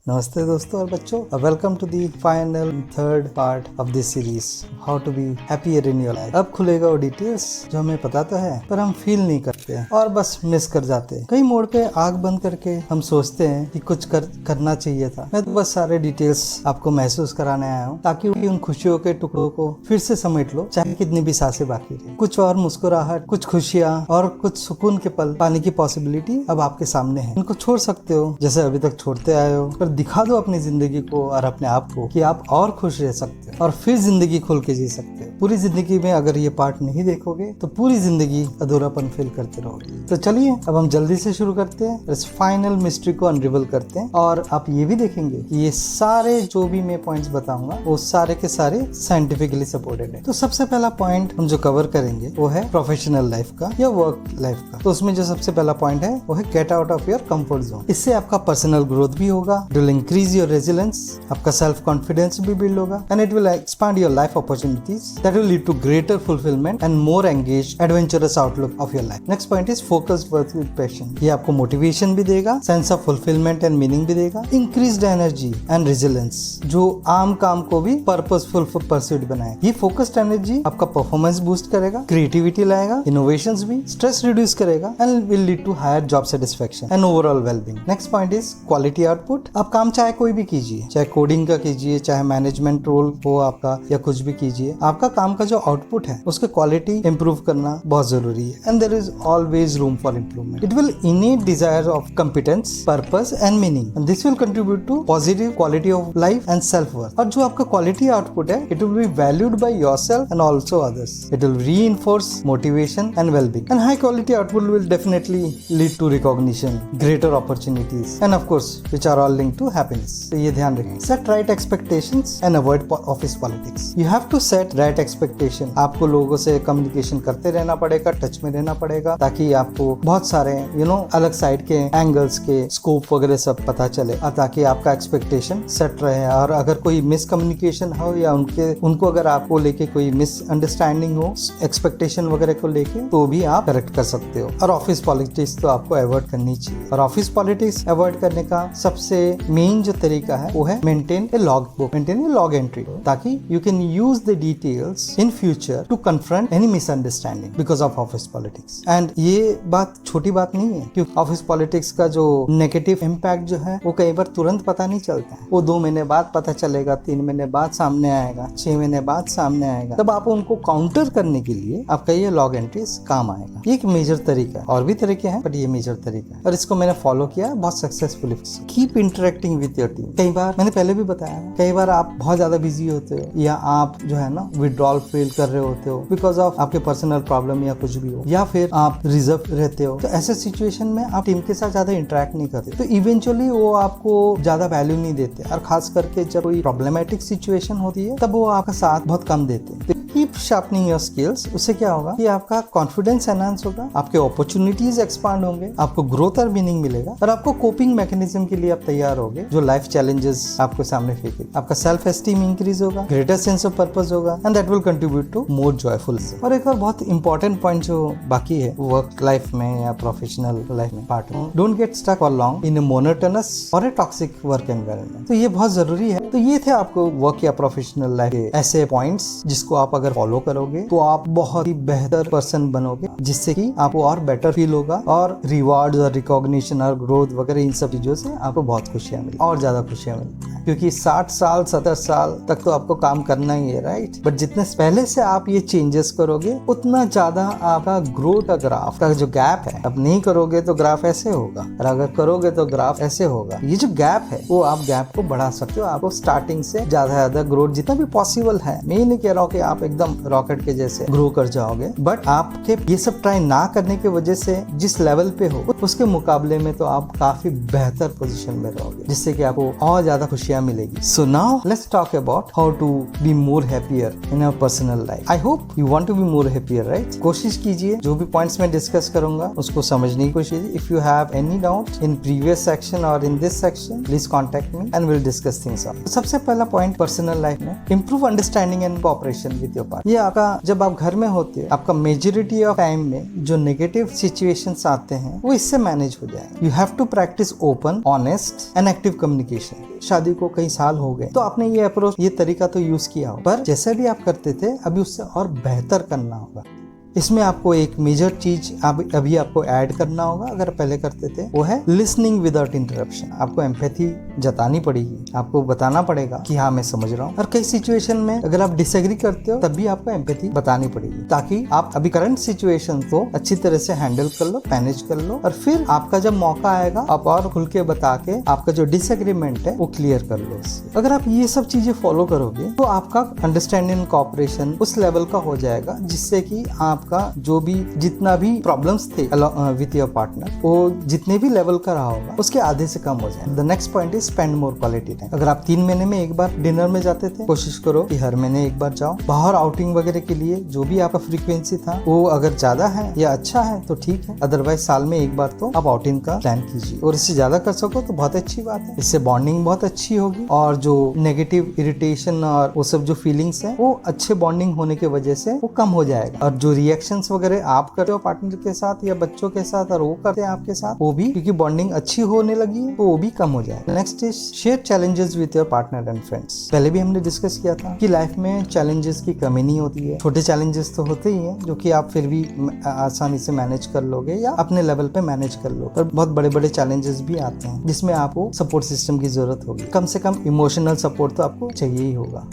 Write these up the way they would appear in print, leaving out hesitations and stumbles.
नमस्ते दोस्तों और बच्चों, welcome to the final third part of this series how to be happier in your life. अब खुलेगा वो डिटेल्स जो हमें पता तो है पर हम फील नहीं करते हैं और बस मिस कर जाते हैं। कई मोड़ पे आंख बंद करके हम सोचते हैं कि कुछ करना चाहिए था। मैं तो बस सारे डिटेल्स आपको महसूस कराने आया हूँ ताकि उन खुशियों के टुकड़ों को फिर से समेट लो, चाहे कितनी भी सांसें बाकी रहे। कुछ और मुस्कुराहट, कुछ खुशियाँ और कुछ सुकून के पल पाने की पॉसिबिलिटी अब आपके सामने है। उनको छोड़ सकते हो जैसे अभी तक छोड़ते आए हो, पर दिखा दो अपनी जिंदगी को और अपने आप को कि आप और खुश रह सकते हो और फिर जिंदगी खुल के जी सकते हो। पूरी जिंदगी में अगर ये पार्ट नहीं देखोगे तो पूरी जिंदगी अधूरापन फील करते रहोगे। तो चलिए अब हम जल्दी से शुरू करते हैं, इस फाइनल मिस्ट्री को अनरिवल करते हैं और आप ये भी देखेंगे कि ये सारे जो भी मैं पॉइंट्स बताऊंगा वो सारे के सारे साइंटिफिकली सपोर्टेड है। तो सबसे पहला पॉइंट हम जो कवर करेंगे वो है प्रोफेशनल लाइफ का या वर्क लाइफ का। तो उसमें जो सबसे पहला पॉइंट है वो है get out of your comfort zone. इससे आपका पर्सनल ग्रोथ भी होगा, it will increase your resilience, आपका सेल्फ कॉन्फिडेंस भी बिल्ड होगा and it will expand your life opportunities that will lead to greater fulfilment and more engaged adventurous outlook of your life. Next point is focused work with passion. ये आपको motivation भी देगा, sense of fulfilment and meaning भी देगा, increased energy and resilience जो आम काम को भी पर्पसफुल परस्यूट बनाए। ये फोकस्ड एनर्जी आपका परफॉर्मेंस बूस्ट करेगा, क्रिएटिविटी लाएगा, इनोवेशंस भी, स्ट्रेस रिड्यूस करेगा and will lead to higher job satisfaction and overall wellbeing. Next point is quality output. आप काम चाहे कोई भी कीजिए, चाहे कोडिंग का कीजिए, चाहे मैनेजमेंट रोल हो आपका या कुछ भी कीजिए, आपका काम का जो आउटपुट है उसके क्वालिटी इंप्रूव करना बहुत जरूरी है and there is always room for improvement. It will innate desire of competence, purpose and meaning and this will contribute to positive quality of life and self worth. और जो आपका quality output है it will be valued by yourself and also others. It will reinforce motivation and wellbeing and high quality output will definitely lead to recognition, greater opportunities and of course which are all linked to happiness. तो ये ध्यान रखें। Set right expectations and avoid office politics. You have to set right expectation. आपको लोगों से communication करते रहना पड़ेगा, टच में रहना पड़ेगा ताकि आपको बहुत सारे अलग साइड के एंगल्स के स्कोप वगैरह सब पता चले और ताकि आपका एक्सपेक्टेशन सेट रहे। और अगर कोई मिसकम्युनिकेशन हो या उनको अगर आपको लेके कोई मिसअंडरस्टैंडिंग हो एक्सपेक्टेशन वगैरह को लेके, तो भी आप करेक्ट कर सकते हो। और ऑफिस पॉलिटिक्स तो आपको अवॉइड करनी चाहिए। और ऑफिस पॉलिटिक्स अवॉइड करने का सबसे मेन जो तरीका है वो है maintain a log book, maintain a log entry, ताकि you can use the details in future to confront any misunderstanding because of office politics. And ये बात छोटी बात नहीं है क्योंकि ऑफिस पॉलिटिक्स का जो नेगेटिव इम्पैक्ट जो है वो कई बार तुरंत पता नहीं चलता है। वो 2 महीने बाद पता चलेगा, 3 महीने बाद सामने आएगा, 6 महीने बाद सामने आएगा। तब आप उनको काउंटर करने के लिए आपका ये लॉग एंट्रीज काम आएगा। ये एक मेजर तरीका है, और भी तरीके हैं बट ये मेजर तरीका है और इसको मैंने फॉलो किया बहुत successfully. Keep interacting with your team. कई बार मैंने पहले भी बताया, कई बार आप बहुत ज्यादा बिजी होते हो या आप जो है ना विड्रॉल फील कर रहे होते हो बिकॉज ऑफ आपके पर्सनल प्रॉब्लम या कुछ भी हो, या फिर आप रिजर्व रहते हो। तो ऐसे सिचुएशन में आप टीम के साथ ज्यादा इंटरेक्ट नहीं करते, तो इवेंचुअली वो आपको ज्यादा वैल्यू नहीं देते। और खास करके जब कोई प्रॉब्लमेटिक सिचुएशन होती है तब वो आपका साथ बहुत कम देते हैं। Keep sharpening your skills. उससे क्या होगा कि आपका कॉन्फिडेंस एनहांस होगा, आपके अपॉर्चुनिटीज एक्सपांड होंगे, आपको ग्रोथ और मीनिंग मिलेगा और आपको कोपिंग मैकेनिज्म के लिए आप तैयार होगे जो लाइफ चैलेंजेस आपको सामने फेंके। आपका सेल्फ एस्टीम इंक्रीज होगा, ग्रेटर सेंस ऑफ पर्पस होगा and that will contribute to more joyful. और एक और बहुत इंपॉर्टेंट पॉइंट जो बाकी है वर्क लाइफ में या प्रोफेशनल लाइफ में पार्ट में, don't get stuck for long in a monotonous और ए टॉक्सिक वर्क एनवायरनमेंट। तो ये बहुत जरूरी है। तो ये थे आपको वर्क या प्रोफेशनल लाइफ के ऐसे पॉइंट्स जिसको आप अगर फॉलो करोगे तो आप बहुत ही बेहतर पर्सन बनोगे, जिससे कि आपको और बेटर फील होगा और रिवार्ड्स और रिकॉग्निशन और ग्रोथ वगैरह इन सब चीजों से आपको बहुत खुशियां मिलेगी और ज्यादा खुशियां मिलती हैं। क्योंकि 60 साल 70 साल तक तो आपको काम करना ही है, राइट? बट जितने पहले से आप ये चेंजेस करोगे उतना ज्यादा आपका ग्रोथ का ग्राफ का जो गैप है, अब नहीं करोगे तो ग्राफ ऐसे होगा और अगर करोगे तो ग्राफ ऐसे होगा। ये जो गैप है वो आप गैप को बढ़ा सकते हो। आपको स्टार्टिंग से ज्यादा ग्रोथ जितना भी पॉसिबल है, मैं नहीं कह रहा हूँ कि आप एकदम रॉकेट के जैसे ग्रो कर जाओगे, बट आपके ये सब ट्राई ना करने की वजह से जिस लेवल पे हो उसके मुकाबले में तो आप काफी बेहतर पोजीशन में रहोगे, जिससे कि आपको और ज्यादा खुशियां मिलेगी। So now let's talk about how to be more happier in your personal life. I hope you want to be more happier, right? कोशिश कीजिए जो भी पॉइंट्स मैं डिस्कस करूंगा उसको समझने की कोशिश कीजिए। If you have any doubt in previous section और in this section, please contact me and will discuss things out. सबसे पहला पॉइंट पर्सनल लाइफ में, improve understanding and cooperation with with your partner. ये आपका जब आप घर में होते हो, आपका मेजॉरिटी ऑफ टाइम में जो नेगेटिव सिचुएशंस आते हैं वो इससे मैनेज हो जाएंगे। You have to practise open, honest and active communication. शादी को कई साल हो गए तो आपने ये अप्रोच, ये तरीका तो यूज किया हो, पर जैसे भी आप करते थे अभी उससे और बेहतर करना होगा। इसमें आपको एक मेजर चीज अभी आपको ऐड करना होगा, अगर पहले करते थे, वो है लिसनिंग विदाउट इंटरप्शन। आपको एम्पैथी जतानी पड़ेगी, आपको बताना पड़ेगा कि हाँ मैं समझ रहा हूँ। और कई सिचुएशन में अगर आप डिसएग्री करते हो तब भी आपको एम्पैथी बतानी पड़ेगी, ताकि आप अभी करंट सिचुएशन को अच्छी तरह से हैंडल कर लो, मैनेज कर लो, और फिर आपका जब मौका आएगा आप और खुल के बता के आपका जो डिसएग्रीमेंट है वो क्लियर कर लो। अगर आप ये सब चीजें फॉलो करोगे तो आपका अंडरस्टैंडिंग, कॉपरेशन उस लेवल का हो जाएगा जिससे कि आप का जो भी जितना भी प्रॉब्लम्स थे विथ योर पार्टनर, वो जितने भी लेवल का रहा होगा उसके आधे से कम हो जाए। The next point is spend more quality time. अगर आप 3 महीने में एक बार डिनर में जाते थे, कोशिश करो कि हर महीने एक बार जाओ। बाहर आउटिंग वगैरह के लिए जो भी आपका फ्रीक्वेंसी था वो अगर ज्यादा है या अच्छा है तो ठीक है, अदरवाइज साल में एक बार तो आप आउटिंग का प्लान कीजिए, और इससे ज्यादा कर सको तो बहुत अच्छी बात है। इससे बॉन्डिंग बहुत अच्छी होगी, और जो नेगेटिव इरिटेशन और वो सब जो फीलिंग्स है वो अच्छे बॉन्डिंग होने की वजह से वो कम हो जाएगा। और जो रिएक्शंस वगैरह आप करते हो पार्टनर के साथ या बच्चों के साथ और वो करते हैं आपके साथ, वो भी क्योंकि बॉन्डिंग अच्छी होने लगी है तो वो भी कम हो जाएगा। Next is share challenges with your partner and friends. पहले भी हमने डिस्कस किया था कि लाइफ में चैलेंजेस की कमी नहीं होती है। छोटे चैलेंजेस तो होते ही हैं जो कि आप फिर भी आसानी से मैनेज कर लोगे या अपने लेवल पे मैनेज कर लो, पर बहुत बड़े बड़े चैलेंजेस भी आते हैं जिसमें आपको सपोर्ट सिस्टम की जरूरत होगी। कम से कम इमोशनल सपोर्ट तो आपको चाहिए ही होगा।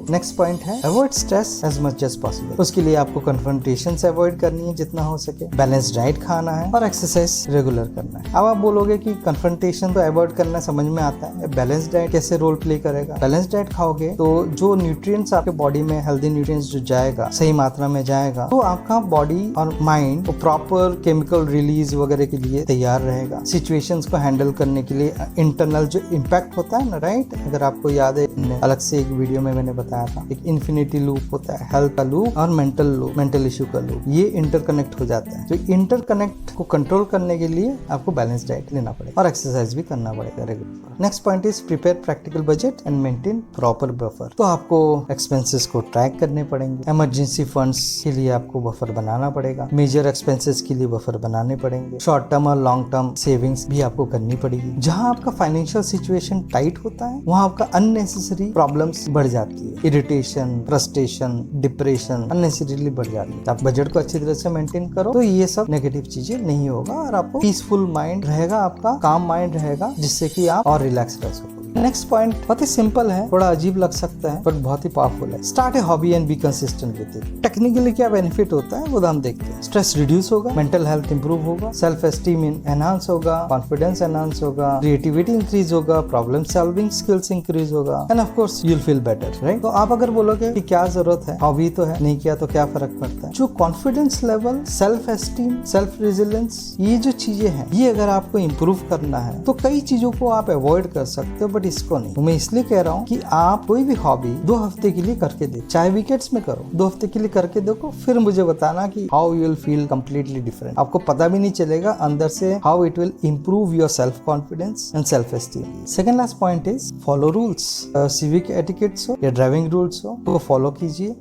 नेक्स्ट पॉइंट है avoid stress as much as possible. उसके लिए आपको कन्फ्रंटेशन से अवॉइड करनी है जितना हो सके, बैलेंस डाइट खाना है और एक्सरसाइज रेगुलर करना है। अब आप बोलोगे कि कन्फ्रंटेशन तो अवॉइड करना समझ में आता है, बैलेंस डाइट कैसे रोल प्ले करेगा? बैलेंस डाइट खाओगे तो जो न्यूट्रिएंट्स आपके बॉडी में, हेल्दी न्यूट्रिएंट्स जो जाएगा, सही मात्रा में जाएगा, तो आपका बॉडी और माइंड प्रॉपर केमिकल रिलीज वगैरह के लिए तैयार रहेगा। सिचुएशंस को हैंडल करने के लिए इंटरनल जो इम्पैक्ट होता है ना, राइट, अगर आपको याद है अलग से एक वीडियो में मैंने बताया था, एक इन्फिनिटी लूप होता है, हेल्थ का लूप और मेंटल लूप, मेंटल इश्यू का लूप, ये इंटरकनेक्ट हो जाता है। तो इंटरकनेक्ट को कंट्रोल करने के लिए आपको बैलेंस डाइट लेना पड़ेगा और एक्सरसाइज भी करना पड़ेगा regular. Next point is prepare practical budget and maintain proper buffer. तो आपको एक्सपेंसेस को ट्रैक करने पड़ेंगे, इमरजेंसी फंड्स के लिए आपको बफर बनाना पड़ेगा, मेजर एक्सपेंसेस के लिए बफर बनाने पड़ेंगे, शॉर्ट टर्म और लॉन्ग टर्म सेविंग्स भी आपको करनी पड़ेगी। जहां आपका फाइनेंशियल सिचुएशन टाइट होता है वहां आपका अननेसेसरी प्रॉब्लम्स बढ़ जाती है, इरिटेशन, फ्रस्ट्रेशन, डिप्रेशन अननेसेसरीली बढ़ जाती है। आप बजट को अच्छी तरह से मेंटेन करो तो ये सब नेगेटिव चीजें नहीं होगा और आपको पीसफुल माइंड रहेगा, आपका काम माइंड रहेगा, जिससे कि आप और रिलैक्स रह सको। नेक्स्ट पॉइंट बहुत ही सिंपल है, थोड़ा अजीब लग सकता है बट बहुत ही पावरफुल है। Start a hobby and be consistent with it. Technically क्या बेनिफिट होता है वो हम देखते हैं। स्ट्रेस रिड्यूस होगा, मेंटल हेल्थ इंप्रूव होगा, सेल्फ एस्टीम एनहांस होगा, कॉन्फिडेंस एनहांस होगा, क्रिएटिविटी इंक्रीज होगा, प्रॉब्लम सॉल्विंग स्किल्स इंक्रीज होगा, and of course you will feel better, right. तो आप अगर बोलोगे कि क्या जरूरत है, हॉबी तो है, नहीं किया तो क्या फर्क पड़ता है, जो confidence level, self esteem, self resilience, ये जो चीजें हैं, ये अगर आपको इंप्रूव करना है तो कई चीजों को आप अवॉइड कर सकते हो, बट इसको नहीं। तो मैं इसलिए कह रहा हूँ कि आप कोई भी हॉबी 2 हफ्ते के लिए करके दे, चाहे वीकेंड्स में करो, 2 हफ्ते के लिए करके देखो, फिर मुझे बताना कि how you will feel completely different. आपको पता भी नहीं चलेगा अंदर से how it will improve your self confidence and self esteem. Second last point is follow rules. Civic etiquettes हो या ड्राइविंग रूल्स हो तो फॉलो कीजिए।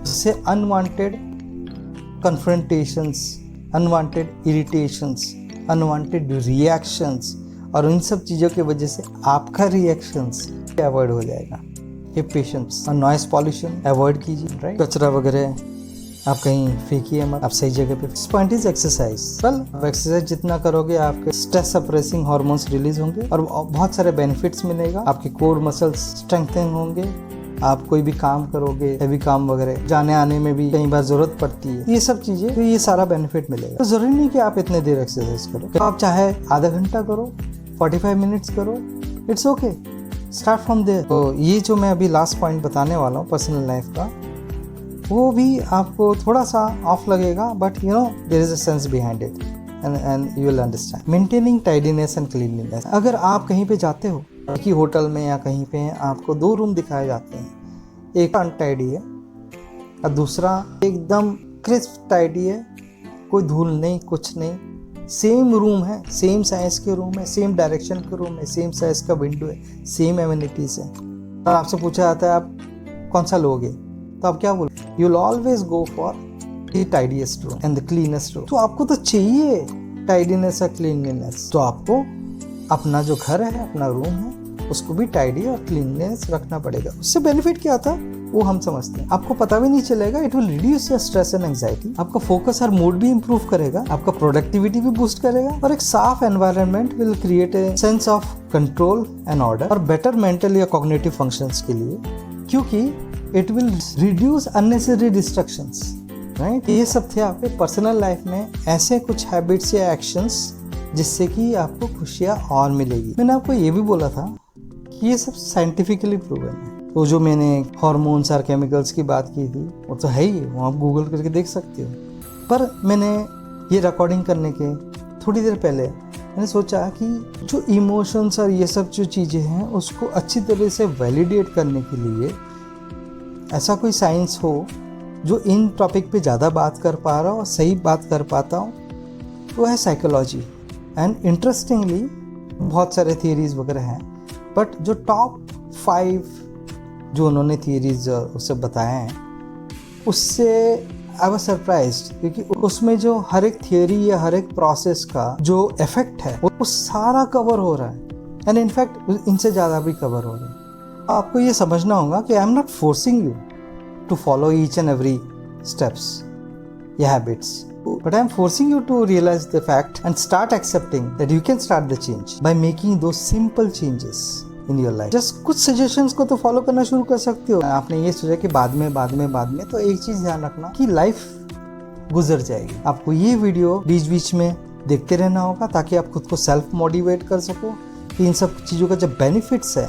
इससे unwanted confrontations, unwanted irritations, unwanted reactions और उन सब चीज़ों की वजह से आपका रिएक्शंस अवॉइड हो जाएगा। ये पेशेंस और नॉइस पॉल्यूशन अवॉइड कीजिए, राइट। कचरा वगैरह आप कहीं फेंकिए मत, आप सही जगह पे। Point is exercise. Well, exercise जितना करोगे आपके स्ट्रेस सप्रेसिंग हार्मोन्स रिलीज होंगे और बहुत सारे बेनिफिट्स मिलेगा। आपके कोर मसल्स स्ट्रेंथन होंगे, आप कोई भी काम करोगे, हैवी काम वगैरह, जाने आने में भी कई बार जरूरत पड़ती है, ये सब चीजें, तो ये सारा बेनिफिट मिलेगा। तो जरूरी नहीं कि आप इतने देर एक्सरसाइज करो, तो आप चाहे आधा घंटा करो, 45 मिनट्स करो, it's okay, start from there. तो ये जो मैं अभी लास्ट पॉइंट बताने वाला हूँ पर्सनल लाइफ का, वो भी आपको थोड़ा सा ऑफ लगेगा, but you know there is a sense behind it and you will understand. Maintaining tidiness and cleanliness. अगर आप कहीं पे जाते हो कि होटल में या कहीं पे आपको 2 रूम दिखाए जाते हैं, एक अनटाइडी है और दूसरा एकदम क्रिस्प टाइडी है, कोई धूल नहीं, कुछ नहीं, सेम रूम है, सेम साइज के रूम है, सेम डायरेक्शन के रूम है, सेम साइज का विंडो है, सेम एमिनिटीज है, और आपसे पूछा जाता है आप कौन सा लोगे, तो आप क्या बोलोगे? You will always go for the tidiest room and the cleanest room. तो आपको तो चाहिए टाइडीनेस और क्लीनलीनेस, तो आपको अपना जो घर है, अपना रूम है, उसको भी टाइडी और क्लीननेस रखना पड़ेगा। उससे बेनिफिट क्या था वो हम समझते हैं, आपको पता भी नहीं चलेगा। It will reduce your stress and anxiety, आपका फोकस और मूड भी इंप्रूव करेगा, आपका प्रोडक्टिविटी भी बूस्ट करेगा, और एक साफ environment will create a sense of control and order और बेटर मेंटल या कॉग्निटिव फंक्शंस के लिए, क्योंकि it will reduce unnecessary distractions, right. ये सब थे आपके पर्सनल लाइफ में ऐसे कुछ हैबिट्स या एक्शंस जिससे कि आपको खुशियाँ और मिलेगी। मैंने आपको ये भी बोला था कि ये सब साइंटिफिकली प्रूवन है। तो जो मैंने हार्मोन्स और केमिकल्स की बात की थी वो तो है ही, वो आप गूगल करके देख सकते हो। पर मैंने ये रिकॉर्डिंग करने के थोड़ी देर पहले मैंने सोचा कि जो इमोशंस और ये सब जो चीज़ें हैं उसको अच्छी तरह से वैलिडेट करने के लिए ऐसा कोई साइंस हो जो इन टॉपिक पे ज़्यादा बात कर पा रहा हो और सही बात कर पाता हूँ, वो है साइकोलॉजी। एंड इंटरेस्टिंगली बहुत सारे थियरीज वगैरह हैं, बट जो टॉप 5 जो उन्होंने थियरीज उससे बताए हैं उससे आई वाज सरप्राइज्ड, क्योंकि उसमें जो हर एक थियरी या हर एक प्रोसेस का जो इफेक्ट है वो सारा कवर हो रहा है, एंड इनफैक्ट इनसे ज़्यादा भी कवर हो रहा है। आपको ये समझना होगा कि I am not forcing you to follow each and every steps या habits, but I am forcing you to realize the fact and start accepting that you can start the change by making those simple changes in your life. Just कुछ suggestions को तो follow करना शुरू कर सकते हो। आपने ये सोचा कि बाद में, तो एक चीज़ ध्यान रखना कि लाइफ गुजर जाएगी। आपको ये वीडियो बीच में देखते रहना होगा ताकि आप खुद को सेल्फ मोटिवेट कर सको कि इन सब चीज़ों का जब बेनिफिट्स है,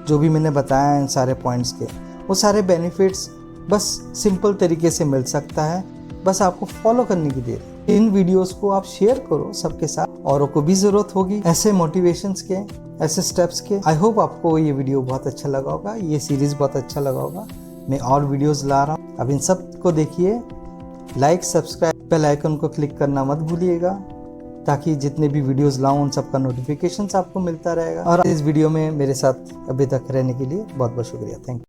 जो भी मैंने बताया इन सारे पॉइंट्स के, वो सारे बेनिफिट्स बस सिंपल तरीके से मिल सकता है, बस आपको फॉलो करने की देर। इन वीडियोस को आप शेयर करो सबके साथ, औरों को भी ज़रूरत होगी ऐसे मोटिवेशंस के, ऐसे स्टेप्स के। आई होप आपको ये वीडियो बहुत अच्छा लगा होगा, ये सीरीज़ बहुत अच्छा लगा होगा। मैं और वीडियोस ला रहा हूँ, अब इन सब को देखिए, लाइक, सब्सक्राइब, बेल आइकन को क्लिक करना मत भूलिएगा ताकि जितने भी वीडियोस लाऊं उन सबका नोटिफिकेशन आपको मिलता रहेगा। और इस वीडियो में मेरे साथ अभी तक रहने के लिए बहुत बहुत शुक्रिया। Thank you.